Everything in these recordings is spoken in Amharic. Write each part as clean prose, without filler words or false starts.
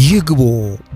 ይግቡ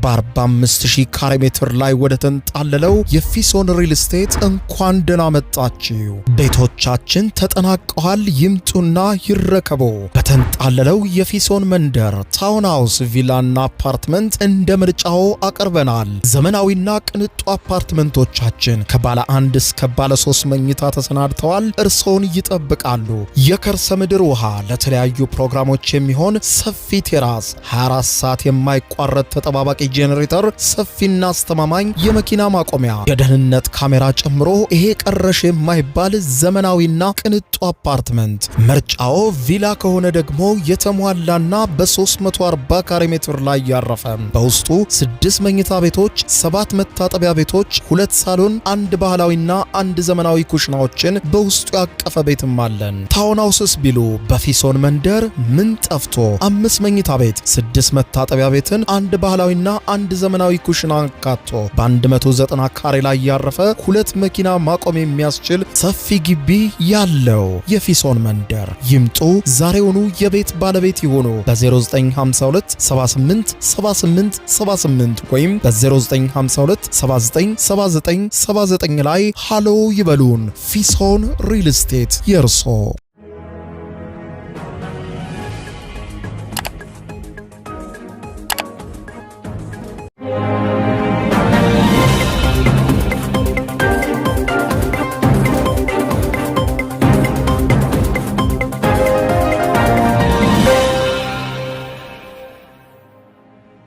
በ45000 ካሬ ሜትር ላይ ወደ ተንጣለለው የፊሶን ሪል ስቴት እንኳን ደህና መጣችሁ። ቤቶቻችን ተጠናቀዋል። ይምጡና ይረከቡ። በተንጣለለው የፊሶን መንደር ታውን ሃውስ፣ ቪላና አፓርትመንት እንደ ምርጫው አቀርበናል። ዘመናዊና ቅንጡ አፓርትመንቶቻችን ከባለ 1 እስከ ባለ 3 መኝታ ተሰናድተዋል። እርሶን ይጠብቃሉ። የከርሰ ምድር ውሃ፣ ለተለያዩ ፕሮግራሞች የሚሆን ሰፊ ቴራስ፣ 24 ሰዓት የማይቋረጥ ተጠባባቂ ጄኔሬተር፣ ሰፊና አስተማማኝ የመኪና ማቆሚያ፣ የደህንነት ካሜራ ጨምሮ ይሄ ቀረሽ የማይባል ዘመናዊና ቅንጡ አፓርትመንት። ምርጫው ቪላ ከሆነ ደግሞ የተሟላና በ340 ካሬ ሜትር ላይ ያረፈ በውስጡ 6 መኝታ ቤቶች፣ 7 መታጠቢያ ቤቶች፣ 2 ሳሎን፣ 1 ባህላዊና 1 ዘመናዊ ኩሽናዎችን በውስጡ ያቀፈ ቤትም አለን። ታውን ሃውስስ ቢሉ በፊሶን መንደር ምን ጠፍቶ 5 መኝታ ቤት፣ 6 መታጠቢያ ቤትን፣ 1 ባህላዊና 1 ዘመናዊ ኩሽና አካቶ በ190 ካሬ ላይ ያረፈ 2 መኪና ማቆም የሚያስችል ሰፊ ግቢ ያለው የፊሶን መንደር። ይምጡ፣ ዛሬውኑ የቤት ባለቤት ይሆኑ። በ0952 78 78 78 ወይም በ0952 79 79 79 ላይ ሃሎ ይበሉን። ፊሶን ሪል ስቴት የርሶ።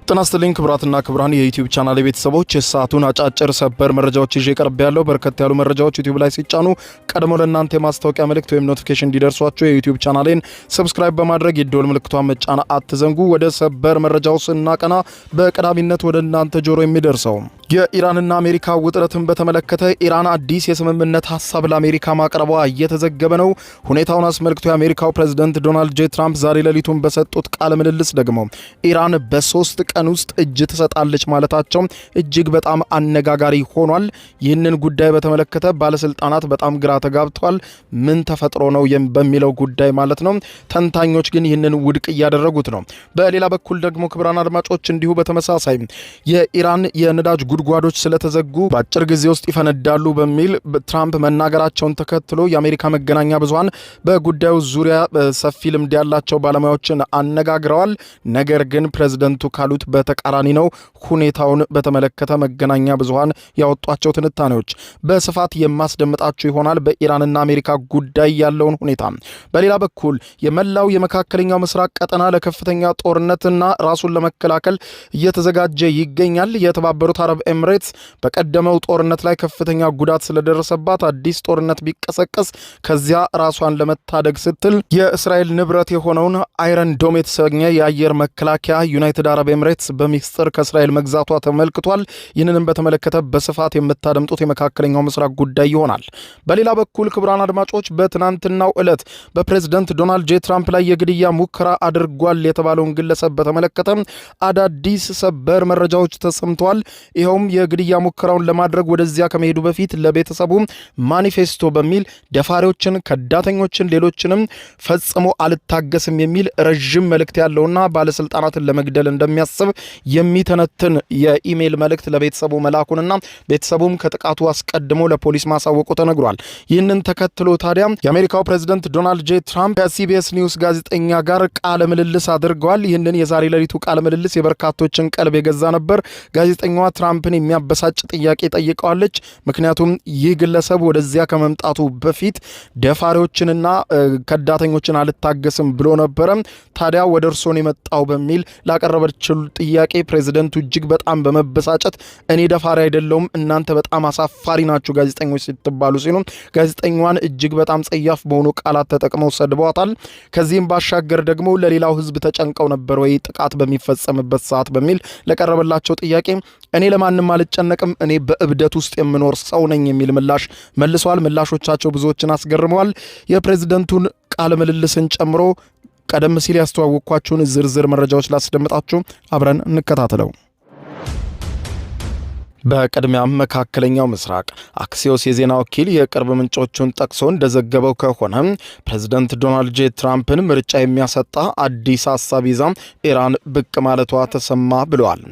ጤና ይስጥልኝ ክቡራትና ክቡራን የዩቲዩብ ቻናል ቤተሰቦች፣ የሰዓቱን አጫጭር ሰበር መረጃዎች ይዤ ቀርብ ያለው። በርከት ያሉ መረጃዎች ዩቲዩብ ላይ ሲጫኑ ቀድሞ ለእናንተ የማስታወቂያ መልእክት ወይም ኖቲፊኬሽን እንዲደርሷችሁ የዩቲዩብ ቻናሌን ሰብስክራይብ በማድረግ የደወል ምልክቷን መጫን አትዘንጉ። ወደ ሰበር መረጃው ስናቀና በቀዳሚነት ወደ እናንተ ጆሮ የሚደርሰው የኢራንና አሜሪካ ውጥረትን በተመለከተ ኢራን አዲስ የስምምነት ሐሳብ ለአሜሪካ ማቅረቧ እየተዘገበ ነው። ሁኔታውን አስመልክቶ የአሜሪካው ፕሬዝዳንት ዶናልድ ጄ ትራምፕ ዛሬ ሌሊቱን በሰጡት ቃለ ምልልስ ደግሞ ኢራን በ3 ቀን ውስጥ እጅ ትሰጣለች ማለታቸው እጅግ በጣም አነጋጋሪ ሆኗል። ይህንን ጉዳይ በተመለከተ ባለስልጣናት በጣም ግራ ተጋብተዋል። ምን ተፈጥሮ ነው በሚለው ጉዳይ ማለት ነው። ተንታኞች ግን ይህንን ውድቅ እያደረጉት ነው። በሌላ በኩል ደግሞ ክቡራን አድማጮች እንዲሁ በተመሳሳይ የኢራን የነዳጅ ጉድጓዶች ስለተዘጉ በአጭር ጊዜ ውስጥ ይፈነዳሉ በሚል ትራምፕ መናገራቸውን ተከትሎ የአሜሪካ መገናኛ ብዙሃን በጉዳዩ ዙሪያ ሰፊ ልምድ ያላቸው ባለሙያዎችን አነጋግረዋል። ነገር ግን ፕሬዝዳንቱ ካሉት በተቃራኒ ነው። ሁኔታውን በተመለከተ መገናኛ ብዙሃን ያወጧቸው ትንታኔዎች በስፋት የማስደምጣችሁ ይሆናል። በኢራንና አሜሪካ ጉዳይ ያለውን ሁኔታ። በሌላ በኩል የመላው የመካከለኛው ምስራቅ ቀጠና ለከፍተኛ ጦርነትና ራሱን ለመከላከል እየተዘጋጀ ይገኛል። የተባበሩት አረብ ኤምሬትስ በቀደመው ጦርነት ላይ ከፍተኛ ጉዳት ስለደረሰባት አዲስ ጦርነት ቢቀሰቀስ ከዚያ ራሷን ለመታደግ ስትል የእስራኤል ንብረት የሆነውን አይረን ዶም የተሰኘ የአየር መከላከያ ዩናይትድ አረብ ኤምሬትስ በሚስጥር ከእስራኤል መግዛቷ ተመልክቷል። ይህንንም በተመለከተ በስፋት የምታደምጡት የመካከለኛው ምስራቅ ጉዳይ ይሆናል። በሌላ በኩል ክቡራን አድማጮች በትናንትናው ዕለት በፕሬዝዳንት ዶናልድ ጄ ትራምፕ ላይ የግድያ ሙከራ አድርጓል የተባለውን ግለሰብ በተመለከተ አዳዲስ ሰበር መረጃዎች ተሰምተዋል። ይኸውም የግድያ ሙከራውን ለማድረግ ወደዚያ ከመሄዱ በፊት ለቤተሰቡ ማኒፌስቶ በሚል ደፋሪዎችን፣ ከዳተኞችን፣ ሌሎችንም ፈጽሞ አልታገስም የሚል ረጅም መልእክት ያለውና ባለስልጣናትን ለመግደል እንደሚያስብ የሚተነትን የኢሜል መልእክት ለቤተሰቡ መላኩንና ቤተሰቡም ከጥቃቱ አስቀድሞ ለፖሊስ ማሳወቁ ተነግሯል። ይህንን ተከትሎ ታዲያ የአሜሪካው ፕሬዝዳንት ዶናልድ ጄ ትራምፕ ከሲቢኤስ ኒውስ ጋዜጠኛ ጋር ቃለ ምልልስ አድርገዋል። ይህንን የዛሬ ሌሊቱ ቃለ ምልልስ የበርካቶችን ቀልብ የገዛ ነበር። ጋዜጠኛዋ ትራምፕን የሚያበሳጭ ጥያቄ ጠይቀዋለች። ምክንያቱም ይህ ግለሰብ ወደዚያ ከመምጣቱ በፊት ደፋሪዎችንና ከዳተኞችን አልታገስም ብሎ ነበረ። ታዲያ ወደ እርሶን የመጣው በሚል ላቀረበችው ጥያቄ ፕሬዝዳንቱ እጅግ በጣም በመበሳጨት እኔ ደፋሪ አይደለሁም፣ እናንተ በጣም አሳፋሪ ናችሁ ጋዜጠኞች ስትባሉ ሲሉ ጋዜጠኛዋን እጅግ በጣም ጸያፍ በሆኑ ቃላት ተጠቅመው ሰድበዋታል። ከዚህም ባሻገር ደግሞ ለሌላው ሕዝብ ተጨንቀው ነበር ወይ ጥቃት በሚፈጸምበት ሰዓት በሚል ለቀረበላቸው ጥያቄ እኔ ለማንም አልጨነቅም፣ እኔ በእብደት ውስጥ የምኖር ሰው ነኝ የሚል ምላሽ መልሰዋል። ምላሾቻቸው ብዙዎችን አስገርመዋል። የፕሬዝዳንቱን ቃለ ምልልስን ጨምሮ ቀደም ሲል ያስተዋወቅኳችሁን ዝርዝር መረጃዎች ላስደምጣችሁ፣ አብረን እንከታተለው። በቅድሚያም መካከለኛው ምስራቅ አክሲዮስ የዜና ወኪል የቅርብ ምንጮቹን ጠቅሶ እንደዘገበው ከሆነ ፕሬዝዳንት ዶናልድ ጄ ትራምፕን ምርጫ የሚያሰጣ አዲስ ሐሳብ ይዛ ኢራን ብቅ ማለቷ ተሰማ ብለዋል።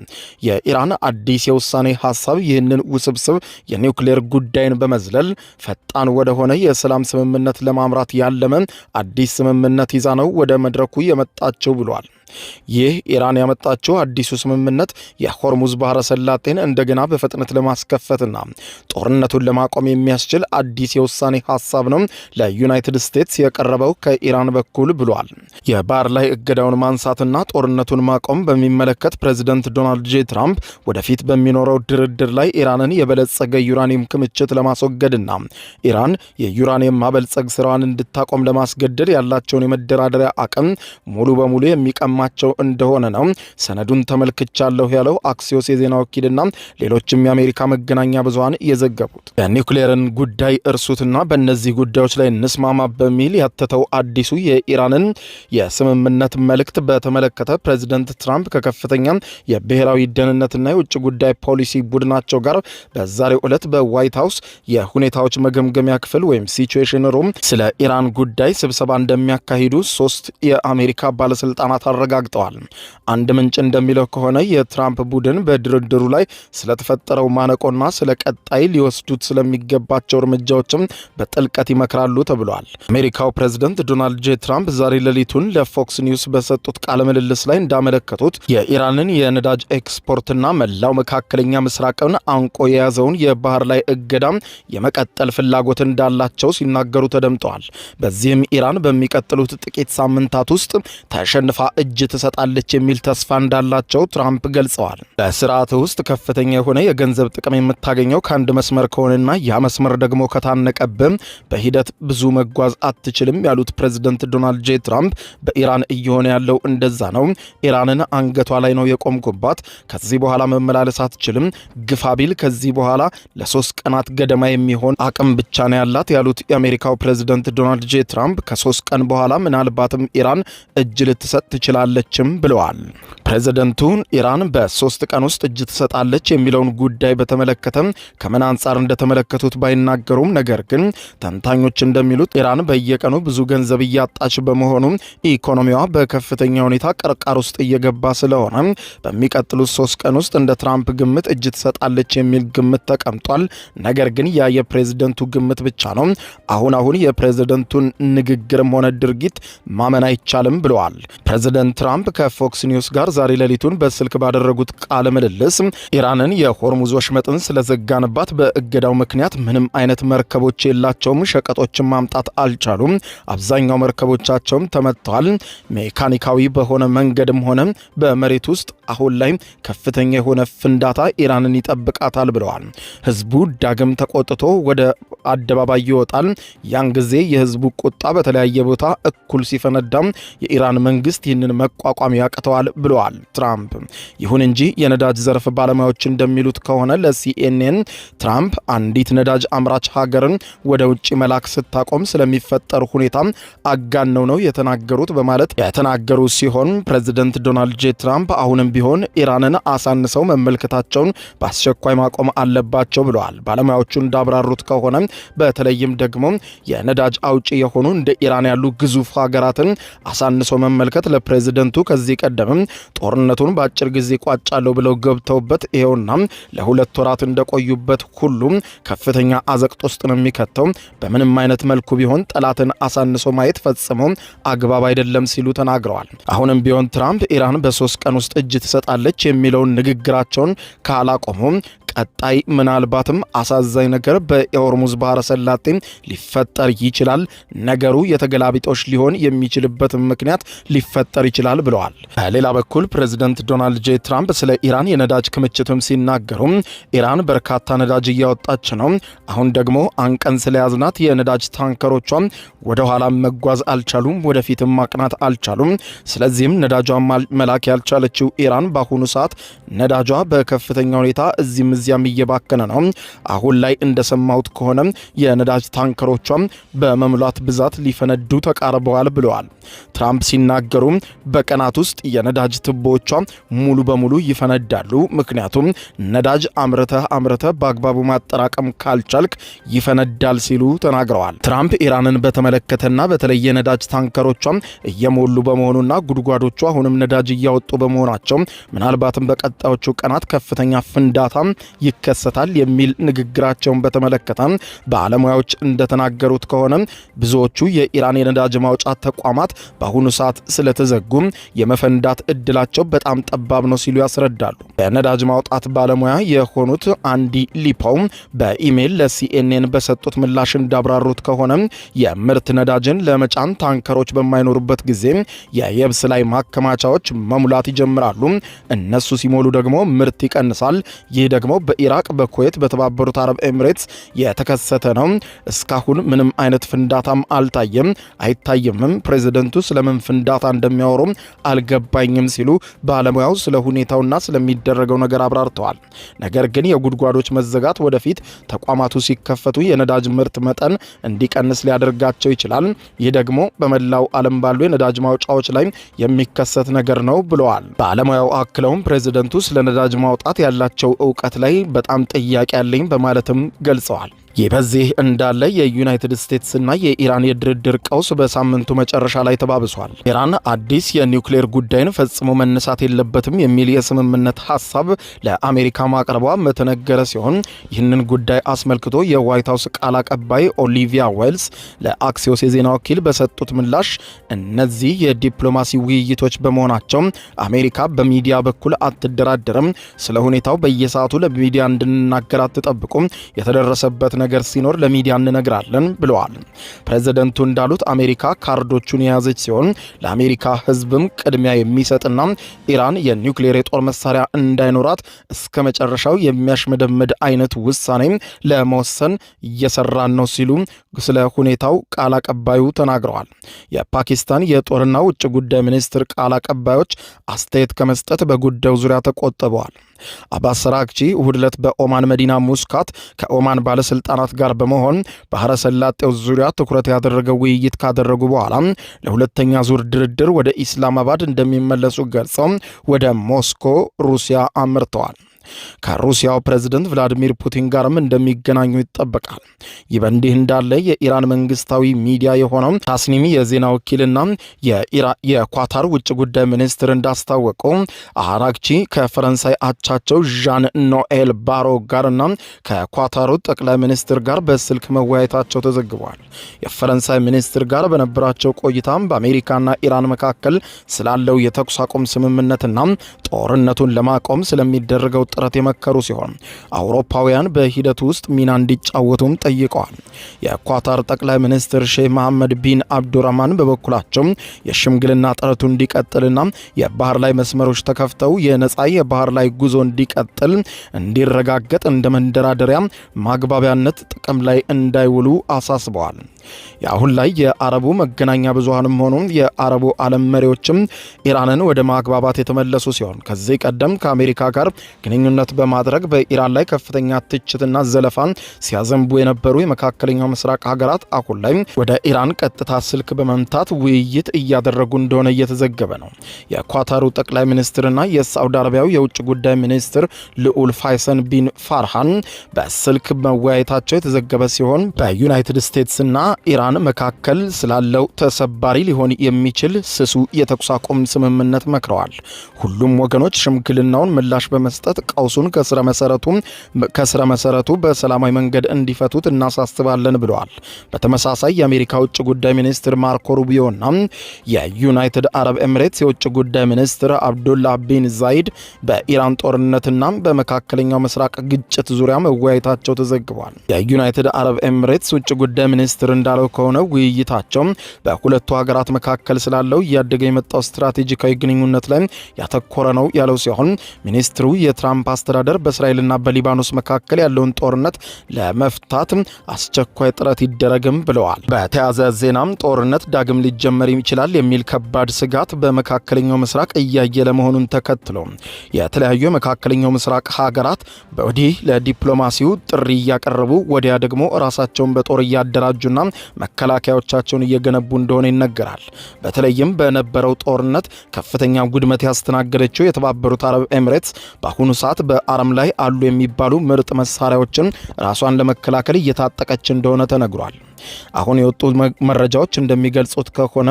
የኢራን አዲስ የውሳኔ ሐሳብ ይህንን ውስብስብ የኒውክሌር ጉዳይን በመዝለል ፈጣን ወደሆነ የሰላም ስምምነት ለማምራት ያለመ አዲስ ስምምነት ይዛ ነው ወደ መድረኩ የመጣቸው ብለዋል። ይህ ኢራን ያመጣቸው አዲሱ ስምምነት የሆርሙዝ ባህረ ሰላጤን እንደገና በፍጥነት ለማስከፈትና ጦርነቱን ለማቆም የሚያስችል አዲስ የውሳኔ ሐሳብ ነው ለዩናይትድ ስቴትስ የቀረበው ከኢራን በኩል ብሏል። የባህር ላይ እገዳውን ማንሳትና ጦርነቱን ማቆም በሚመለከት ፕሬዝዳንት ዶናልድ ጄ ትራምፕ ወደፊት በሚኖረው ድርድር ላይ ኢራንን የበለጸገ ዩራኒየም ክምችት ለማስወገድና ኢራን የዩራኒየም ማበልጸግ ስራዋን እንድታቆም ለማስገደድ ያላቸውን የመደራደሪያ አቅም ሙሉ በሙሉ የሚቀማ ማቸው እንደሆነ ነው ሰነዱን ተመልክቻለሁ ያለው አክሲዮስ የዜና ወኪልና ሌሎችም የአሜሪካ መገናኛ ብዙሃን የዘገቡት። የኒውክሌርን ጉዳይ እርሱትና በእነዚህ ጉዳዮች ላይ እንስማማ በሚል ያተተው አዲሱ የኢራንን የስምምነት መልእክት በተመለከተ ፕሬዝዳንት ትራምፕ ከከፍተኛ የብሔራዊ ደህንነትና የውጭ ጉዳይ ፖሊሲ ቡድናቸው ጋር በዛሬው ዕለት በዋይት ሃውስ የሁኔታዎች መገምገሚያ ክፍል ወይም ሲቹዌሽን ሩም ስለ ኢራን ጉዳይ ስብሰባ እንደሚያካሂዱ 3 የአሜሪካ ባለስልጣናት አረጋግጠዋል። አንድ ምንጭ እንደሚለው ከሆነ የትራምፕ ቡድን በድርድሩ ላይ ስለተፈጠረው ማነቆና ስለ ቀጣይ ሊወስዱት ስለሚገባቸው እርምጃዎችም በጥልቀት ይመክራሉ ተብሏል። አሜሪካው ፕሬዝዳንት ዶናልድ ጄ ትራምፕ ዛሬ ሌሊቱን ለፎክስ ኒውስ በሰጡት ቃለ ምልልስ ላይ እንዳመለከቱት የኢራንን የነዳጅ ኤክስፖርትና መላው መካከለኛ ምስራቅን አንቆ የያዘውን የባህር ላይ እገዳ የመቀጠል ፍላጎት እንዳላቸው ሲናገሩ ተደምጠዋል። በዚህም ኢራን በሚቀጥሉት ጥቂት ሳምንታት ውስጥ ተሸንፋ እጅ ትሰጣለች የሚል ተስፋ እንዳላቸው ትራምፕ ገልጸዋል። በስርዓት ውስጥ ከፍተኛ የሆነ የገንዘብ ጥቅም የምታገኘው ከአንድ መስመር ከሆነና ያ መስመር ደግሞ ከታነቀብም በሂደት ብዙ መጓዝ አትችልም ያሉት ፕሬዝዳንት ዶናልድ ጄ ትራምፕ በኢራን እየሆነ ያለው እንደዛ ነው። ኢራንን አንገቷ ላይ ነው የቆምኩባት። ከዚህ በኋላ መመላለስ አትችልም። ግፋቢል ከዚህ በኋላ ለ3 ቀናት ገደማ የሚሆን አቅም ብቻ ነው ያላት ያሉት የአሜሪካው ፕሬዝዳንት ዶናልድ ጄ ትራምፕ ከ3 ቀን በኋላ ምናልባትም ኢራን እጅ ልትሰጥ ትችላለችም ብለዋል። ፕሬዝዳንቱ ኢራን በ3 ቀን ውስጥ እጅ ትሰጣለች የሚለውን ጉዳይ በተመለከተ ከምን አንጻር እንደተመለከቱት ባይናገሩም ነገር ግን ተንታኞች እንደሚሉት ኢራን በየቀኑ ብዙ ገንዘብ እያጣች በመሆኑ ኢኮኖሚዋ በከፍተኛ ሁኔታ ቅርቃር ውስጥ እየገባ ስለሆነ በሚቀጥሉት 3 ቀን ውስጥ እንደ ትራምፕ ግምት እጅ ትሰጣለች የሚል ግምት ተቀምጧል። ነገር ግን ያ የፕሬዝዳንቱ ግምት ብቻ ነው። አሁን የፕሬዝዳንቱን ንግግርም ሆነ ድርጊት ማመን አይቻልም ብለዋል። ፕሬዝዳንት ትራምፕ ከፎክስ ኒውስ ጋር ዛሬ ሌሊቱን በስልክ ባደረጉት ቃለ ምልልስ ኢራንን የሆርሙዝ ወሽመጥን ስለዘጋንባት በእገዳው ምክንያት ምንም አይነት መርከቦች የላቸውም፣ ሸቀጦችን ማምጣት አልቻሉም፣ አብዛኛው መርከቦቻቸውም ተመትተዋል፣ ሜካኒካዊ በሆነ መንገድም ሆነ በመሬት ውስጥ አሁን ላይ ከፍተኛ የሆነ ፍንዳታ ኢራንን ይጠብቃታል ብለዋል። ህዝቡ ዳግም ተቆጥቶ ወደ አደባባይ ይወጣል። ያን ጊዜ የህዝቡ ቁጣ በተለያየ ቦታ እኩል ሲፈነዳ የኢራን መንግስት ይህንን መቋቋም ያቅተዋል ብለዋል ትራምፕ። ይሁን እንጂ የነዳጅ ዘርፍ ባለሙያዎች እንደሚሉት ከሆነ ለሲኤንኤን ትራምፕ አንዲት ነዳጅ አምራች ሀገርን ወደ ውጭ መላክ ስታቆም ስለሚፈጠር ሁኔታ አጋነው ነው የተናገሩት በማለት የተናገሩ ሲሆን ፕሬዝዳንት ዶናልድ ጄ ትራምፕ አሁንም ቢሆን ኢራንን አሳንሰው መመልከታቸውን በአስቸኳይ ማቆም አለባቸው ብለዋል። ባለሙያዎቹ እንዳብራሩት ከሆነ በተለይም ደግሞ የነዳጅ አውጪ የሆኑ እንደ ኢራን ያሉ ግዙፍ ሀገራትን አሳንሶ መመልከት ለፕሬዝዳንቱ ከዚህ ቀደም ጦርነቱን በአጭር ጊዜ ቋጫለሁ ብለው ገብተውበት ይሄውና ለ2 ወራት እንደቆዩበት ሁሉ ከፍተኛ አዘቅት ውስጥ ነው የሚከተው። በምንም አይነት መልኩ ቢሆን ጠላትን አሳንሶ ማየት ፈጽሞ አግባብ አይደለም ሲሉ ተናግረዋል። አሁንም ቢሆን ትራምፕ ኢራን በ3 ቀን ውስጥ እጅ ትሰጣለች የሚለውን ንግግራቸውን ካላቆሙ ቀጣይ ምናልባትም አሳዛኝ ነገር በሆርሙዝ ባህረ ሰላጤ ሊፈጠር ይችላል። ነገሩ የተገላቢጦሽ ሊሆን የሚችልበት ምክንያት ሊፈጠር ይችላል ብለዋል። በሌላ በኩል ፕሬዝዳንት ዶናልድ ጄ ትራምፕ ስለ ኢራን የነዳጅ ክምችትም ሲናገሩ ኢራን በርካታ ነዳጅ እያወጣች ነው። አሁን ደግሞ አንቀን ስለያዝናት የነዳጅ ታንከሮቿ ወደ ኋላ መጓዝ አልቻሉም፣ ወደፊትም ማቅናት አልቻሉም። ስለዚህም ነዳጇ መላክ ያልቻለችው ኢራን በአሁኑ ሰዓት ነዳጇ በከፍተኛ ሁኔታ እዚህም ጊዜም እየባከነ ነው። አሁን ላይ እንደሰማሁት ከሆነ የነዳጅ ታንከሮቿም በመሙላት ብዛት ሊፈነዱ ተቃርበዋል ብለዋል። ትራምፕ ሲናገሩ በቀናት ውስጥ የነዳጅ ቱቦዎቿ ሙሉ በሙሉ ይፈነዳሉ፣ ምክንያቱም ነዳጅ አምርተህ በአግባቡ ማጠራቀም ካልቻልክ ይፈነዳል ሲሉ ተናግረዋል። ትራምፕ ኢራንን በተመለከተና በተለይ የነዳጅ ታንከሮቿ እየሞሉ በመሆኑና ጉድጓዶቿ አሁንም ነዳጅ እያወጡ በመሆናቸው ምናልባትም በቀጣዮቹ ቀናት ከፍተኛ ፍንዳታ ይከሰታል የሚል ንግግራቸውን በተመለከተ ባለሙያዎች እንደተናገሩት ከሆነ ብዙዎቹ የኢራን የነዳጅ ማውጫ ተቋማት በአሁኑ ሰዓት ስለተዘጉ የመፈንዳት እድላቸው በጣም ጠባብ ነው ሲሉ ያስረዳሉ። የነዳጅ ማውጣት ባለሙያ የሆኑት አንዲ ሊፖው በኢሜይል ለሲኤንኤን በሰጡት ምላሽ እንዳብራሩት ከሆነ የምርት ነዳጅን ለመጫን ታንከሮች በማይኖሩበት ጊዜ የየብስ ላይ ማከማቻዎች መሙላት ይጀምራሉ። እነሱ ሲሞሉ ደግሞ ምርት ይቀንሳል። ይህ ደግሞ በኢራቅ፣ በኩዌት፣ በተባበሩት አረብ ኤሚሬትስ የተከሰተ ነው። እስካሁን ምንም አይነት ፍንዳታም አልታየም፣ አይታይምም። ፕሬዝደንቱ ስለምን ፍንዳታ እንደሚያወሩ አልገባኝም ሲሉ ባለሙያው ስለ ሁኔታውና ስለሚደረገው ነገር አብራርተዋል። ነገር ግን የጉድጓዶች መዘጋት ወደፊት ተቋማቱ ሲከፈቱ የነዳጅ ምርት መጠን እንዲቀንስ ሊያደርጋቸው ይችላል። ይህ ደግሞ በመላው ዓለም ባሉ የነዳጅ ማውጫዎች ላይ የሚከሰት ነገር ነው ብለዋል። ባለሙያው አክለውም ፕሬዝደንቱ ስለ ነዳጅ ማውጣት ያላቸው እውቀት ላይ በጣም ጥያቄ ያለኝ በማለትም ገልጸዋል። ይህ በዚህ እንዳለ የዩናይትድ ስቴትስና የኢራን የድርድር ቀውስ በሳምንቱ መጨረሻ ላይ ተባብሷል። ኢራን አዲስ የኒውክሌር ጉዳይን ፈጽሞ መነሳት የለበትም የሚል የስምምነት ሐሳብ ለአሜሪካ ማቅረቧ የተነገረ ሲሆን ይህንን ጉዳይ አስመልክቶ የዋይት ሀውስ ቃል አቀባይ ኦሊቪያ ዌልስ ለአክሲዮስ የዜና ወኪል በሰጡት ምላሽ እነዚህ የዲፕሎማሲ ውይይቶች በመሆናቸው አሜሪካ በሚዲያ በኩል አትደራደርም፣ ስለ ሁኔታው በየሰዓቱ ለሚዲያ እንድንናገር አትጠብቁም፣ የተደረሰበት ነገር ሲኖር ለሚዲያ እንነግራለን ብለዋል። ፕሬዝደንቱ እንዳሉት አሜሪካ ካርዶቹን የያዘች ሲሆን ለአሜሪካ ሕዝብም ቅድሚያ የሚሰጥና ኢራን የኒውክሌር የጦር መሳሪያ እንዳይኖራት እስከ መጨረሻው የሚያሽመደምድ አይነት ውሳኔ ለመወሰን እየሰራን ነው ሲሉ ስለ ሁኔታው ቃል አቀባዩ ተናግረዋል። የፓኪስታን የጦርና ውጭ ጉዳይ ሚኒስትር ቃል አቀባዮች አስተያየት ከመስጠት በጉዳዩ ዙሪያ ተቆጥበዋል። አባስ አራግቺ እሁድ ዕለት በኦማን መዲና ሙስካት ከኦማን ባለስልጣናት ጋር በመሆን ባህረ ሰላጤው ዙሪያ ትኩረት ያደረገው ውይይት ካደረጉ በኋላ ለሁለተኛ ዙር ድርድር ወደ ኢስላማባድ እንደሚመለሱ ገልጸው ወደ ሞስኮ ሩሲያ አምርተዋል። ከሩሲያው ፕሬዝደንት ቭላዲሚር ፑቲን ጋርም እንደሚገናኙ ይጠበቃል። ይህ በእንዲህ እንዳለ የኢራን መንግስታዊ ሚዲያ የሆነው ታስኒም የዜና ወኪልና የኳታር ውጭ ጉዳይ ሚኒስትር እንዳስታወቁ አራግቺ ከፈረንሳይ አቻቸው ዣን ኖኤል ባሮ ጋርና ከኳታሩ ጠቅላይ ሚኒስትር ጋር በስልክ መወያየታቸው ተዘግቧል። የፈረንሳይ ሚኒስትር ጋር በነበራቸው ቆይታም በአሜሪካና ኢራን መካከል ስላለው የተኩስ አቁም ስምምነትና ጦርነቱን ለማቆም ስለሚደረገው ጥረት የመከሩ ሲሆን አውሮፓውያን በሂደቱ ውስጥ ሚና እንዲጫወቱም ጠይቀዋል። የኳታር ጠቅላይ ሚኒስትር ሼህ መሐመድ ቢን አብዱራህማን በበኩላቸው የሽምግልና ጥረቱ እንዲቀጥልና የባህር ላይ መስመሮች ተከፍተው የነጻ የባህር ላይ ጉዞ እንዲቀጥል እንዲረጋገጥ እንደ መንደራደሪያ ማግባቢያነት ጥቅም ላይ እንዳይውሉ አሳስበዋል። የአሁን ላይ የአረቡ መገናኛ ብዙሃንም ሆኑ የአረቡ ዓለም መሪዎችም ኢራንን ወደ ማግባባት የተመለሱ ሲሆን ከዚህ ቀደም ከአሜሪካ ጋር ግንኙነት በማድረግ በኢራን ላይ ከፍተኛ ትችትና ዘለፋን ሲያዘንቡ የነበሩ የመካከለኛው ምስራቅ ሀገራት አሁን ላይ ወደ ኢራን ቀጥታ ስልክ በመምታት ውይይት እያደረጉ እንደሆነ እየተዘገበ ነው። የኳታሩ ጠቅላይ ሚኒስትርና የሳዑዲ አረቢያው የውጭ ጉዳይ ሚኒስትር ልዑል ፋይሰን ቢን ፋርሃን በስልክ መወያየታቸው የተዘገበ ሲሆን በዩናይትድ ስቴትስና ኢራን መካከል ስላለው ተሰባሪ ሊሆን የሚችል ስሱ የተኩስ አቁም ስምምነት መክረዋል። ሁሉም ወገኖች ሽምግልናውን ምላሽ በመስጠት ቀውሱን ከስረ መሰረቱ በሰላማዊ መንገድ እንዲፈቱት እናሳስባለን ብለዋል። በተመሳሳይ የአሜሪካ ውጭ ጉዳይ ሚኒስትር ማርኮ ሩቢዮና የዩናይትድ አረብ ኤሚሬትስ የውጭ ጉዳይ ሚኒስትር አብዱላህ ቢን ዛይድ በኢራን ጦርነትና በመካከለኛው ምስራቅ ግጭት ዙሪያ መወያየታቸው ተዘግቧል። የዩናይትድ አረብ ኤሚሬትስ ውጭ ጉዳይ ሚኒስትር እንዳለው ከሆነ ውይይታቸው በሁለቱ ሀገራት መካከል ስላለው እያደገ የመጣው ስትራቴጂካዊ ግንኙነት ላይ ያተኮረ ነው ያለው ሲሆን ሚኒስትሩ የትራምፕ የትራምፕ አስተዳደር በእስራኤልና በሊባኖስ መካከል ያለውን ጦርነት ለመፍታት አስቸኳይ ጥረት ይደረግም ብለዋል። በተያያዘ ዜናም ጦርነት ዳግም ሊጀመር ይችላል የሚል ከባድ ስጋት በመካከለኛው ምስራቅ እያየለ መሆኑን ተከትሎ የተለያዩ የመካከለኛው ምስራቅ ሀገራት በወዲህ ለዲፕሎማሲው ጥሪ እያቀረቡ ወዲያ ደግሞ ራሳቸውን በጦር እያደራጁና መከላከያዎቻቸውን እየገነቡ እንደሆነ ይነገራል። በተለይም በነበረው ጦርነት ከፍተኛ ጉድመት ያስተናገደችው የተባበሩት አረብ ኤምሬትስ በአሁኑ ሰዓት በአረም ላይ አሉ የሚባሉ ምርጥ መሳሪያዎችን ራሷን ለመከላከል እየታጠቀች እንደሆነ ተነግሯል። አሁን የወጡ መረጃዎች እንደሚገልጹት ከሆነ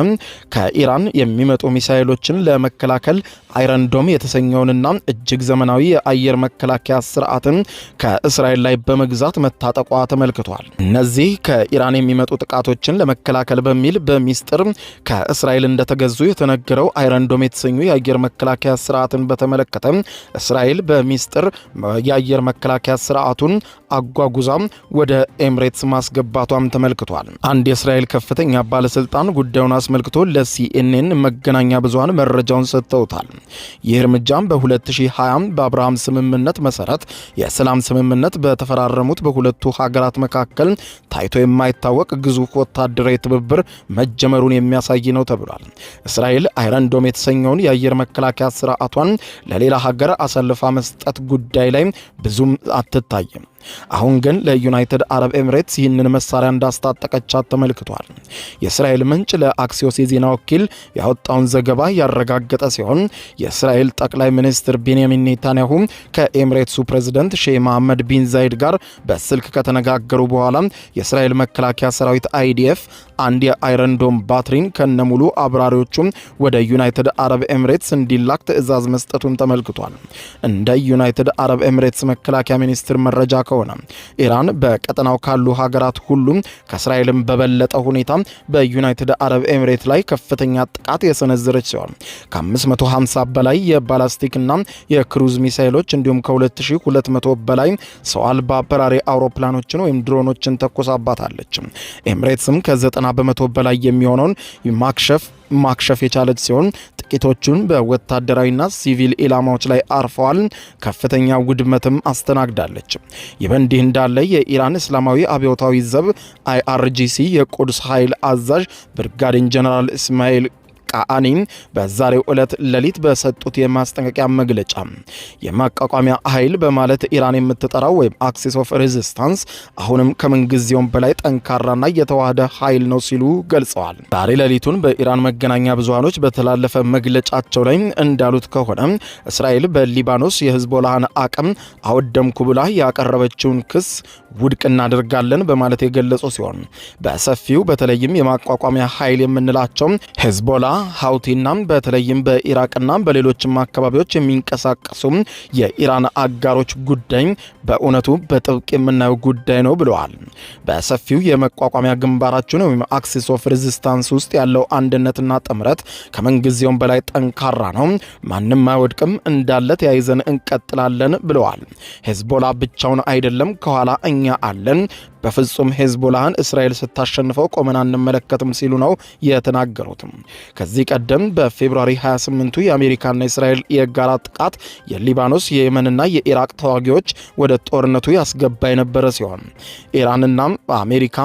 ከኢራን የሚመጡ ሚሳኤሎችን ለመከላከል አይረን ዶም የተሰኘውንና እጅግ ዘመናዊ የአየር መከላከያ ስርዓትን ከእስራኤል ላይ በመግዛት መታጠቋ ተመልክቷል። እነዚህ ከኢራን የሚመጡ ጥቃቶችን ለመከላከል በሚል በሚስጥር ከእስራኤል እንደተገዙ የተነገረው አይረን ዶም የተሰኙ የአየር መከላከያ ስርዓትን በተመለከተ እስራኤል በሚስጥር የአየር መከላከያ ስርዓቱን አጓጉዛ ወደ ኤምሬትስ ማስገባቷም ተመልክቷል። አንድ የእስራኤል ከፍተኛ ባለስልጣን ጉዳዩን አስመልክቶ ለሲኤንኤን መገናኛ ብዙሃን መረጃውን ሰጥተውታል። ይህ እርምጃም በ2020 በአብርሃም ስምምነት መሰረት የሰላም ስምምነት በተፈራረሙት በሁለቱ ሀገራት መካከል ታይቶ የማይታወቅ ግዙፍ ወታደራዊ ትብብር መጀመሩን የሚያሳይ ነው ተብሏል። እስራኤል አይረን ዶም የተሰኘውን የአየር መከላከያ ስርዓቷን ለሌላ ሀገር አሳልፋ መስጠት ጉዳይ ላይ ብዙም አትታይም። አሁን ግን ለዩናይትድ አረብ ኤምሬትስ ይህንን መሳሪያ እንዳስታጠቀቻት ተመልክቷል። የእስራኤል ምንጭ ለአክሲዮስ የዜና ወኪል ያወጣውን ዘገባ ያረጋገጠ ሲሆን የእስራኤል ጠቅላይ ሚኒስትር ቤንያሚን ኔታንያሁ ከኤምሬትሱ ፕሬዝዳንት ሼህ መሐመድ ቢን ዛይድ ጋር በስልክ ከተነጋገሩ በኋላ የእስራኤል መከላከያ ሰራዊት አይዲኤፍ አንድ የአይረን ዶም ባትሪን ከነሙሉ አብራሪዎቹም ወደ ዩናይትድ አረብ ኤምሬትስ እንዲላክ ትዕዛዝ መስጠቱን ተመልክቷል። እንደ ዩናይትድ አረብ ኤምሬትስ መከላከያ ሚኒስትር መረጃ ከሆነ ኢራን በቀጠናው ካሉ ሀገራት ሁሉም ከእስራኤልም በበለጠ ሁኔታ በዩናይትድ አረብ ኤምሬት ላይ ከፍተኛ ጥቃት የሰነዘረች ሲሆን ከ550 በላይ የባላስቲክና የክሩዝ ሚሳይሎች እንዲሁም ከ2200 በላይ ሰው አልባ በራሪ አውሮፕላኖችን ወይም ድሮኖችን ተኮሳባታለች። ኤምሬትስም ከ90 በመቶ በላይ የሚሆነውን ማክሸፍ የቻለች ሲሆን ጥቂቶቹን በወታደራዊና ሲቪል ኢላማዎች ላይ አርፈዋል። ከፍተኛ ውድመትም አስተናግዳለች። ይህ በእንዲህ እንዳለ የኢራን እስላማዊ አብዮታዊ ዘብ IRGC የቁድስ ኃይል አዛዥ ብርጋዴር ጀነራል እስማኤል ቃአኒ በዛሬው ዕለት ሌሊት በሰጡት የማስጠንቀቂያ መግለጫ የማቋቋሚያ ኃይል በማለት ኢራን የምትጠራው ወይም አክሲስ ኦፍ ሬዚስታንስ አሁንም ከምንጊዜውም በላይ ጠንካራና የተዋሃደ ኃይል ነው ሲሉ ገልጸዋል። ዛሬ ሌሊቱን በኢራን መገናኛ ብዙሃኖች በተላለፈ መግለጫቸው ላይ እንዳሉት ከሆነ እስራኤል በሊባኖስ የሂዝቦላህን አቅም አወደምኩ ብላ ያቀረበችውን ክስ ውድቅ እናደርጋለን በማለት የገለጹ ሲሆን በሰፊው በተለይም የማቋቋሚያ ኃይል የምንላቸው ሂዝቦላ ሀውቲና በተለይም በኢራቅና በሌሎችም አካባቢዎች የሚንቀሳቀሱ የኢራን አጋሮች ጉዳይ በእውነቱ በጥብቅ የምናየው ጉዳይ ነው ብለዋል። በሰፊው የመቋቋሚያ ግንባራችን ወይም አክሲስ ኦፍ ሬዚስታንስ ውስጥ ያለው አንድነትና ጥምረት ከምንጊዜውም በላይ ጠንካራ ነው። ማንም አይወድቅም፣ እንዳለ ተያይዘን እንቀጥላለን ብለዋል። ሂዝቦላ ብቻውን አይደለም፣ ከኋላ እኛ አለን። በፍጹም ሂዝቦላህን እስራኤል ስታሸንፈው ቆመን አንመለከትም ሲሉ ነው የተናገሩት። ከዚህ ቀደም በፌብሩዋሪ 28ቱ የአሜሪካና እስራኤል የጋራ ጥቃት የሊባኖስ የየመንና የኢራቅ ተዋጊዎች ወደ ጦርነቱ ያስገባ የነበረ ሲሆን ኢራንና አሜሪካ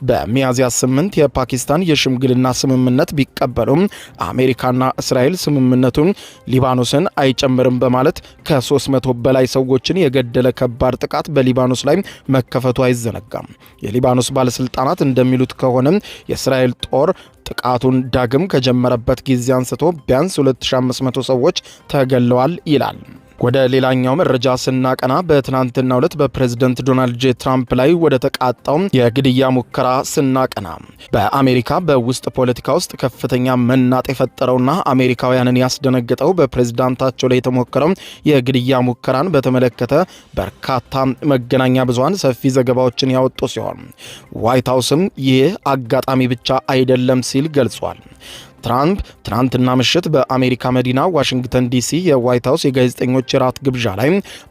በሚያዝያ 8 የፓኪስታን የሽምግልና ስምምነት ቢቀበሉም አሜሪካና እስራኤል ስምምነቱን ሊባኖስን አይጨምርም በማለት ከ300 በላይ ሰዎችን የገደለ ከባድ ጥቃት በሊባኖስ ላይ መከፈቱ አይዘነጋም። የሊባኖስ ባለስልጣናት እንደሚሉት ከሆነ የእስራኤል ጦር ጥቃቱን ዳግም ከጀመረበት ጊዜ አንስቶ ቢያንስ 2500 ሰዎች ተገለዋል ይላል። ወደ ሌላኛው መረጃ ስናቀና በትናንትናው ዕለት በፕሬዝዳንት ዶናልድ ጄ ትራምፕ ላይ ወደ ተቃጣው የግድያ ሙከራ ስናቀና በአሜሪካ በውስጥ ፖለቲካ ውስጥ ከፍተኛ መናጥ የፈጠረውና አሜሪካውያንን ያስደነገጠው በፕሬዝዳንታቸው ላይ የተሞከረው የግድያ ሙከራን በተመለከተ በርካታ መገናኛ ብዙሃን ሰፊ ዘገባዎችን ያወጡ ሲሆን ዋይት ሃውስም ይህ አጋጣሚ ብቻ አይደለም ሲል ገልጿል። ትራምፕ ትናንትና ምሽት በአሜሪካ መዲና ዋሽንግተን ዲሲ የዋይት ሃውስ የጋዜጠኞች ራት ግብዣ ላይ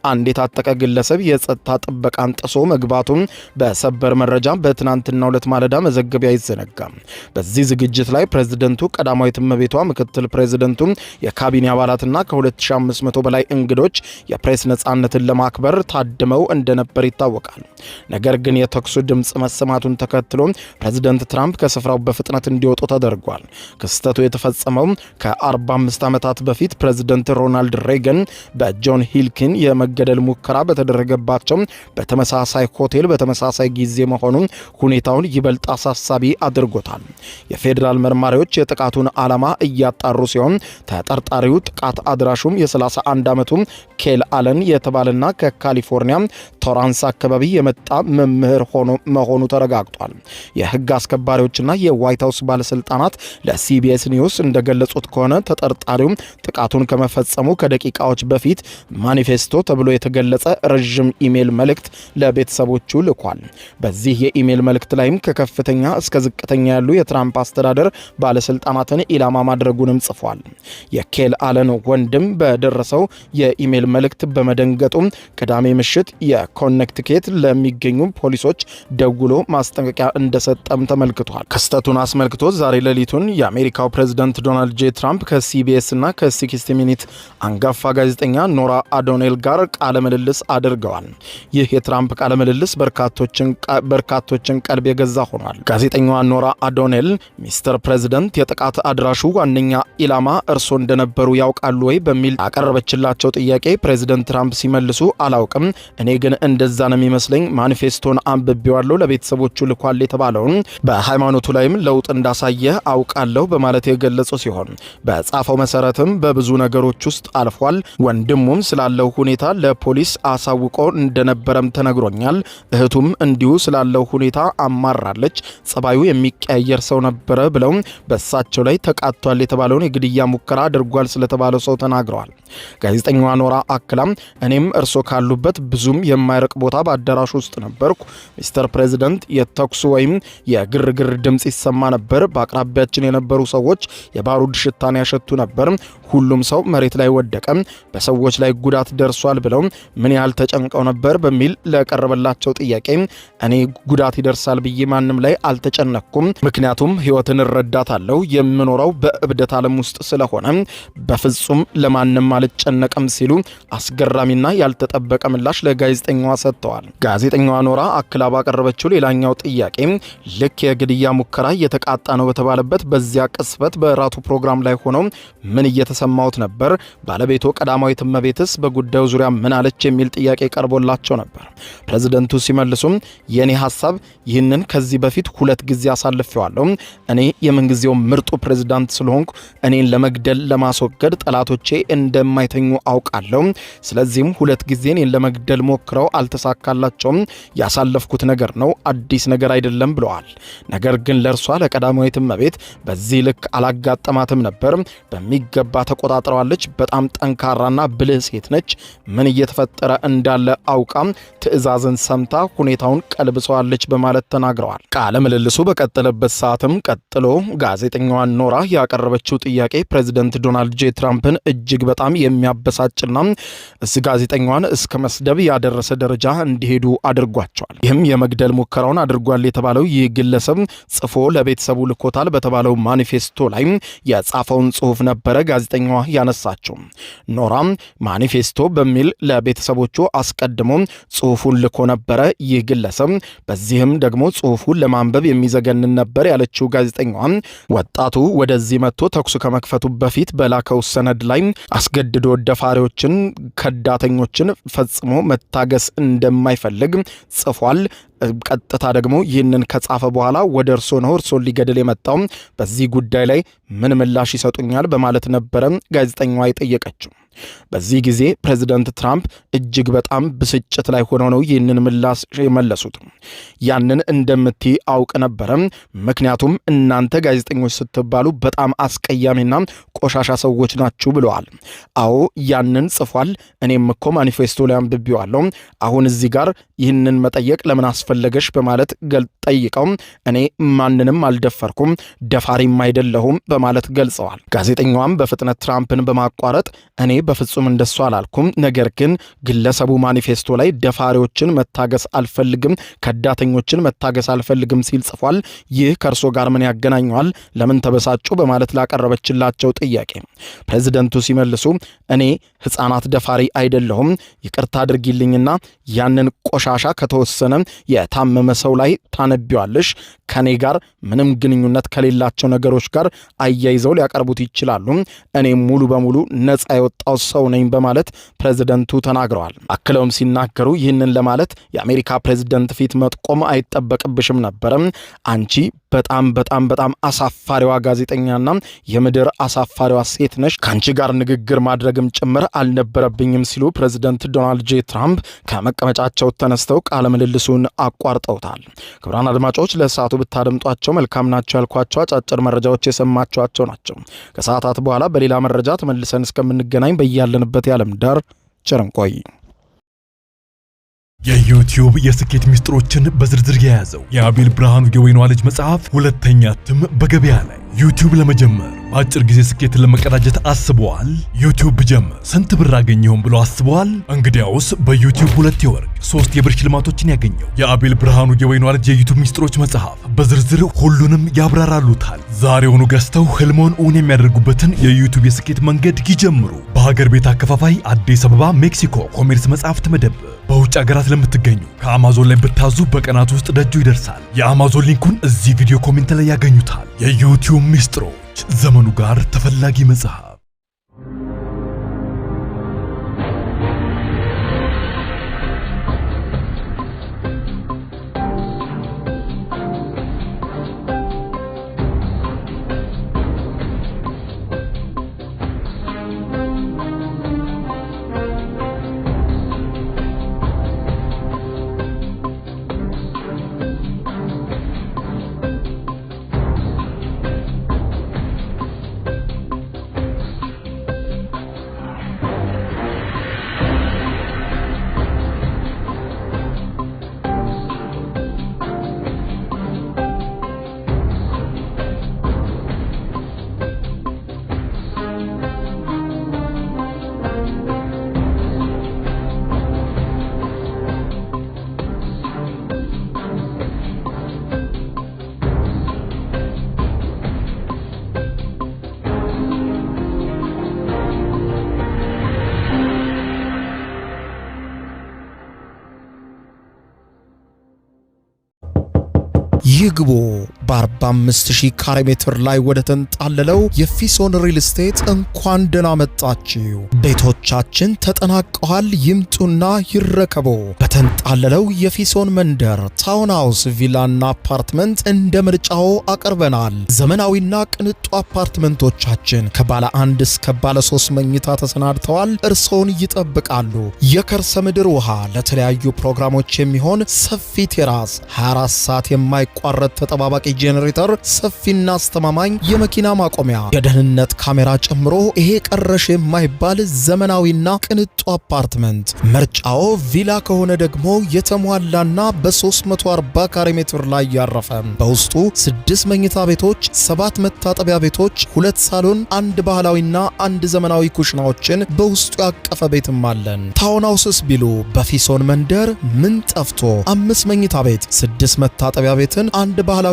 አንድ የታጠቀ ግለሰብ የጸጥታ ጥበቃን ጥሶ መግባቱን በሰበር መረጃ በትናንትናው ዕለት ማለዳ መዘገብ አይዘነጋም። በዚህ ዝግጅት ላይ ፕሬዝደንቱ፣ ቀዳማዊት እመቤቷ፣ ምክትል ፕሬዝደንቱ፣ የካቢኔ አባላትና ከ2500 በላይ እንግዶች የፕሬስ ነጻነትን ለማክበር ታድመው እንደነበር ይታወቃል። ነገር ግን የተኩሱ ድምፅ መሰማቱን ተከትሎ ፕሬዝደንት ትራምፕ ከስፍራው በፍጥነት እንዲወጡ ተደርጓል። ክስተቱ የተፈጸመው ከ45 ዓመታት በፊት ፕሬዝደንት ሮናልድ ሬገን በጆን ሂልኪን የመገደል ሙከራ በተደረገባቸው በተመሳሳይ ሆቴል በተመሳሳይ ጊዜ መሆኑን ሁኔታውን ይበልጥ አሳሳቢ አድርጎታል። የፌዴራል መርማሪዎች የጥቃቱን ዓላማ እያጣሩ ሲሆን ተጠርጣሪው ጥቃት አድራሹም የ31 ዓመቱ ኬል አለን የተባለና ከካሊፎርኒያ ቶራንስ አካባቢ የመጣ መምህር መሆኑ ተረጋግጧል። የህግ አስከባሪዎችና የዋይት ሃውስ ባለስልጣናት ለሲቢኤስ ኒውስ እንደገለጹት ከሆነ ተጠርጣሪው ጥቃቱን ከመፈጸሙ ከደቂቃዎች በፊት ማኒፌስቶ ተብሎ የተገለጸ ረዥም ኢሜል መልእክት ለቤተሰቦቹ ልኳል። በዚህ የኢሜል መልእክት ላይም ከከፍተኛ እስከ ዝቅተኛ ያሉ የትራምፕ አስተዳደር ባለስልጣናትን ኢላማ ማድረጉንም ጽፏል። የኬል አለን ወንድም በደረሰው የኢሜል መልእክት በመደንገጡ ቅዳሜ ምሽት የኮኔክቲኬት ለሚገኙ ፖሊሶች ደውሎ ማስጠንቀቂያ እንደሰጠም ተመልክቷል። ክስተቱን አስመልክቶ ዛሬ ሌሊቱን የአሜሪካው ፕሬዝዳንት ዶናልድ ጄ ትራምፕ ከሲቢኤስ እና ከ60 ሚኒት አንጋፋ ጋዜጠኛ ኖራ አዶኔል ጋር ቃለ ምልልስ አድርገዋል። ይህ የትራምፕ ቃለ ምልልስ በርካቶችን ቀልብ የገዛ ሆኗል። ጋዜጠኛዋ ኖራ አዶኔል ሚስተር ፕሬዝዳንት የጥቃት አድራሹ ዋነኛ ኢላማ እርሶ እንደነበሩ ያውቃሉ ወይ በሚል አቀረበችላቸው ጥያቄ ፕሬዝዳንት ትራምፕ ሲመልሱ አላውቅም፣ እኔ ግን እንደዛ ነው የሚመስለኝ፣ ማኒፌስቶን አንብቤዋለሁ፣ ለቤተሰቦቹ ልኳል የተባለውን በሃይማኖቱ ላይም ለውጥ እንዳሳየ አውቃለሁ በማለት የገለጹ ሲሆን በጻፈው መሰረትም በብዙ ነገሮች ውስጥ አልፏል። ወንድሙም ስላለው ሁኔታ ለፖሊስ አሳውቆ እንደነበረም ተነግሮኛል። እህቱም እንዲሁ ስላለው ሁኔታ አማራለች። ጸባዩ የሚቀያየር ሰው ነበረ ብለው በእሳቸው ላይ ተቃጥቷል የተባለውን የግድያ ሙከራ አድርጓል ስለተባለው ሰው ተናግረዋል። ጋዜጠኛዋ ኖራ አክላም እኔም እርሶ ካሉበት ብዙም የማይርቅ ቦታ በአዳራሽ ውስጥ ነበርኩ። ሚስተር ፕሬዝዳንት የተኩሱ ወይም የግርግር ድምፅ ይሰማ ነበር። በአቅራቢያችን የነበሩ ሰዎች የባሩድ ሽታን ያሸቱ ነበር። ሁሉም ሰው መሬት ላይ ወደቀ። በሰዎች ላይ ጉዳት ደርሷል ብለው ምን ያህል ተጨንቀው ነበር በሚል ለቀረበላቸው ጥያቄ እኔ ጉዳት ይደርሳል ብዬ ማንም ላይ አልተጨነኩም፣ ምክንያቱም ህይወትን እረዳታለሁ፣ የምኖረው በእብደት ዓለም ውስጥ ስለሆነ በፍጹም ለማንም አልጨነቅም ሲሉ አስገራሚና ያልተጠበቀ ምላሽ ለጋዜጠኛዋ ሰጥተዋል። ጋዜጠኛዋ ኖራ አክላ ባቀረበችው ሌላኛው ጥያቄ ልክ የግድያ ሙከራ እየተቃጣ ነው በተባለበት በዚያ ቅስበት በራቱ ፕሮግራም ላይ ሆነው ምን እየተሰማውት ነበር? ባለቤቱ ቀዳማዊት እመቤትስ በጉዳዩ ዙሪያ ምን አለች? የሚል ጥያቄ ቀርቦላቸው ነበር። ፕሬዝደንቱ ሲመልሱም የኔ ሐሳብ ይህንን ከዚህ በፊት 2 ጊዜ አሳልፌዋለሁ። እኔ የምንጊዜው ምርጡ ፕሬዝዳንት ስለሆንኩ እኔን ለመግደል ለማስወገድ ጠላቶቼ እንደማይተኙ አውቃለሁ። ስለዚህም 2 ጊዜ እኔን ለመግደል ሞክረው አልተሳካላቸውም። ያሳለፍኩት ነገር ነው፣ አዲስ ነገር አይደለም ብለዋል። ነገር ግን ለእርሷ ለቀዳማዊት እመቤት በዚህ ልክ አላጋጠማትም ነበር። በሚገባ ተቆጣጥረዋለች። በጣም ጠንካራና ብልህ ሴት ነች። ምን እየተፈጠረ እንዳለ አውቃ ትዕዛዝን ሰምታ ሁኔታውን ቀልብሰዋለች በማለት ተናግረዋል። ቃለ ምልልሱ በቀጠለበት ሰዓትም ቀጥሎ ጋዜጠኛዋ ኖራ ያቀረበችው ጥያቄ ፕሬዝዳንት ዶናልድ ጄ ትራምፕን እጅግ በጣም የሚያበሳጭና ጋዜጠኛዋን እስከ መስደብ ያደረሰ ደረጃ እንዲሄዱ አድርጓቸዋል። ይህም የመግደል ሙከራውን አድርጓል የተባለው ይህ ግለሰብ ጽፎ ለቤተሰቡ ልኮታል በተባለው ማኒፌስቶ ላይ የጻፈውን ጽሑፍ ነበረ ጋዜጠኛዋ ያነሳቸው። ኖራም ማኒፌስቶ በሚል ለቤተሰቦቹ አስቀድሞ ጽሑፉን ልኮ ነበረ ይህ ግለሰብ። በዚህም ደግሞ ጽሑፉን ለማንበብ የሚዘገንን ነበር ያለችው ጋዜጠኛዋ ወጣቱ ወደዚህ መጥቶ ተኩስ ከመክፈቱ በፊት በላከው ሰነድ ላይ አስገድዶ ደፋሪዎችን፣ ከዳተኞችን ፈጽሞ መታገስ እንደማይፈልግ ጽፏል። ቀጥታ ደግሞ ይህንን ከጻፈ በኋላ ወደ እርሶ ነው እርሶን ሊገድል የመጣው፣ በዚህ ጉዳይ ላይ ምን ምላሽ ይሰጡኛል በማለት ነበረ ጋዜጠኛዋ የጠየቀችው። በዚህ ጊዜ ፕሬዝዳንት ትራምፕ እጅግ በጣም ብስጭት ላይ ሆነው ነው ይህንን ምላሽ የመለሱት። ያንን እንደምትይ አውቅ ነበረ፣ ምክንያቱም እናንተ ጋዜጠኞች ስትባሉ በጣም አስቀያሚና ቆሻሻ ሰዎች ናችሁ ብለዋል። አዎ ያንን ጽፏል። እኔም እኮ ማኒፌስቶ ላይ አንብቤዋለሁ። አሁን እዚህ ጋር ይህንን መጠየቅ ለምን አስፈለገሽ በማለት ጠይቀው እኔ ማንንም አልደፈርኩም ደፋሪም አይደለሁም በማለት ገልጸዋል። ጋዜጠኛዋም በፍጥነት ትራምፕን በማቋረጥ እኔ በፍጹም እንደሱ አላልኩም፣ ነገር ግን ግለሰቡ ማኒፌስቶ ላይ ደፋሪዎችን መታገስ አልፈልግም፣ ከዳተኞችን መታገስ አልፈልግም ሲል ጽፏል። ይህ ከእርሶ ጋር ምን ያገናኘዋል? ለምን ተበሳጩ? በማለት ላቀረበችላቸው ጥያቄ ፕሬዝደንቱ ሲመልሱ እኔ ሕፃናት ደፋሪ አይደለሁም፣ ይቅርታ አድርጊልኝና ያንን ቆሻሻ ከተወሰነ የታመመ ሰው ላይ ታነቢዋለሽ፣ ከኔ ጋር ምንም ግንኙነት ከሌላቸው ነገሮች ጋር አያይዘው ሊያቀርቡት ይችላሉ። እኔ ሙሉ በሙሉ ነፃ የወጣው ሰው ነኝ በማለት ፕሬዝደንቱ ተናግረዋል። አክለውም ሲናገሩ ይህንን ለማለት የአሜሪካ ፕሬዝደንት ፊት መጥቆም አይጠበቅብሽም ነበረም፣ አንቺ በጣም አሳፋሪዋ ጋዜጠኛና የምድር አሳፋሪዋ ሴት ነሽ፣ ከአንቺ ጋር ንግግር ማድረግም ጭምር አልነበረብኝም ሲሉ ፕሬዝደንት ዶናልድ ጄ ትራምፕ ከመቀመጫቸው ተነስተው ቃለ ምልልሱን አቋርጠውታል። ክቡራን አድማጮች ለሰዓቱ ብታደምጧቸው መልካም ናቸው ያልኳቸው አጫጭር መረጃዎች የሰማችኋቸው ናቸው። ከሰዓታት በኋላ በሌላ መረጃ ተመልሰን እስከምንገናኝ በያለንበት የዓለም ዳር ቸር እንቆይ። የዩቲዩብ የስኬት ሚስጥሮችን በዝርዝር የያዘው የአቤል ብርሃኑ የወይኗ ልጅ መጽሐፍ ሁለተኛ እትም በገበያ ላይ። ዩቲዩብ ለመጀመር በአጭር ጊዜ ስኬትን ለመቀዳጀት አስበዋል? ዩቲዩብ ብጀምር ስንት ብር አገኘሁም ብሎ አስበዋል? እንግዲያውስ በዩቲዩብ 2 የወርቅ 3 የብር ሽልማቶችን ያገኘው የአቤል ብርሃኑ የወይኗ ልጅ የዩቲዩብ ሚስጥሮች መጽሐፍ በዝርዝር ሁሉንም ያብራራሉታል። ዛሬውኑ ገዝተው ህልሞን እውን የሚያደርጉበትን የዩቲዩብ የስኬት መንገድ ይጀምሩ። በሀገር ቤት አከፋፋይ አዲስ አበባ ሜክሲኮ ኮሜርስ መጽሐፍት መደብር። በውጭ ሀገራት ለምትገኙ ከአማዞን ላይ ብታዙ በቀናት ውስጥ ደጁ ይደርሳል። የአማዞን ሊንኩን እዚህ ቪዲዮ ኮሜንት ላይ ያገኙታል። የዩቲዩብ ሚስጥሮች፣ ዘመኑ ጋር ተፈላጊ መጽሐፍ። ይግቡ። በ45000 ካሬ ሜትር ላይ ወደ ተንጣለለው የፊሶን ሪል ስቴት እንኳን ደህና መጣችሁ። ቤቶቻችን ተጠናቀዋል። ይምጡና ይረከቡ። በተንጣለለው የፊሶን መንደር ታውን ሃውስ፣ ቪላና አፓርትመንት እንደ ምርጫው አቅርበናል። ዘመናዊና ቅንጡ አፓርትመንቶቻችን ከባለ 1 እስከ ባለ 3 መኝታ ተሰናድተዋል። እርሶን ይጠብቃሉ። የከርሰ ምድር ውሃ፣ ለተለያዩ ፕሮግራሞች የሚሆን ሰፊ ቴራስ፣ 24 ሰዓት የማይቋረጥ ተጠባባቂ ጄኔሬተር፣ ሰፊና አስተማማኝ የመኪና ማቆሚያ፣ የደህንነት ካሜራ ጨምሮ ይሄ ቀረሽ የማይባል ዘመናዊና ቅንጡ አፓርትመንት። ምርጫው ቪላ ከሆነ ደግሞ የተሟላና በ340 ካሬ ሜትር ላይ ያረፈ በውስጡ 6 መኝታ ቤቶች፣ 7 መታጠቢያ ቤቶች፣ 2 ሳሎን፣ 1 ባህላዊና 1 ዘመናዊ ኩሽናዎችን በውስጡ ያቀፈ ቤትም አለን። ታውን ሃውስስ ቢሉ በፊሶን መንደር ምን ጠፍቶ 5 መኝታ ቤት፣ 6 መታጠቢያ ቤትን፣ 1 ባህላዊና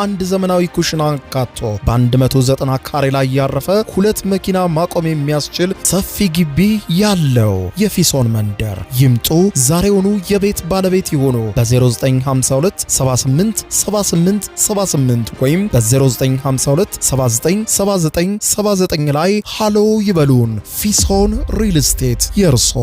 1 ዘመናዊ ኩሽና አካቶ በ190 ካሬ ላይ ያረፈ 2 መኪና ማቆም የሚያስችል ሰፊ ግቢ ያለው የፊሶን መንደር። ይምጡ፣ ዛሬውኑ የቤት ባለቤት ይሆኑ። በ0952 78 78 78 ወይም በ0952 79 79 79 ላይ ሃሎ ይበሉን። ፊሶን ሪል ስቴት የርሶ